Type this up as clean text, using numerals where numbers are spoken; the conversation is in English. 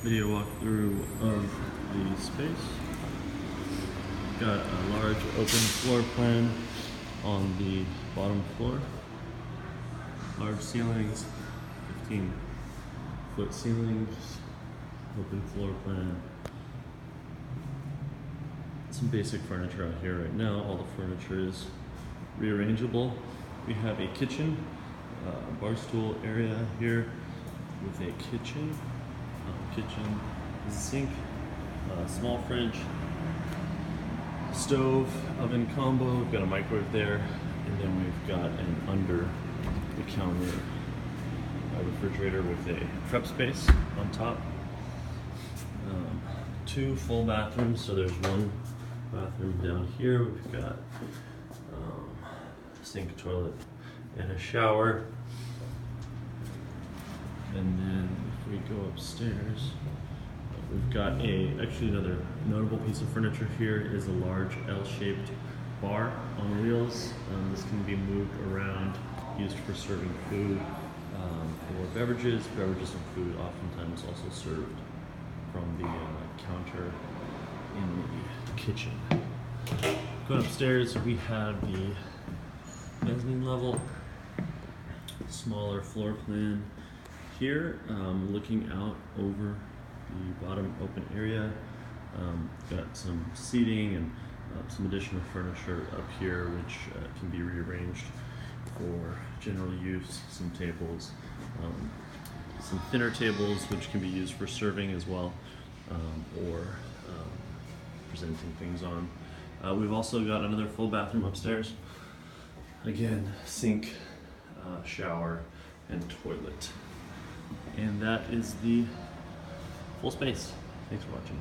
video walkthrough of the space. Got a large open floor plan on the bottom floor. Large ceilings, 15-foot ceilings, open floor plan. Some basic furniture out here right now. All the furniture is rearrangeable. We have a kitchen, bar stool area here with a kitchen, sink, small fridge, stove, oven combo. We've got a microwave there, and then we've got an under the counter refrigerator with a prep space on top. Two full bathrooms, so there's one bathroom down here. We've got sink, toilet, and a shower. And then if we go upstairs, we've got actually another notable piece of furniture here is a large L-shaped bar on wheels. This can be moved around, used for serving food or beverages and food oftentimes also served from the counter in the kitchen. Going upstairs, we have the mezzanine level, smaller floor plan here, looking out over the bottom open area. Got some seating and some additional furniture up here which can be rearranged for general use. Some tables, some thinner tables which can be used for serving as well, or presenting things on. We've also got another full bathroom upstairs. Again, sink, shower, and toilet. And that is the full space. Thanks for watching.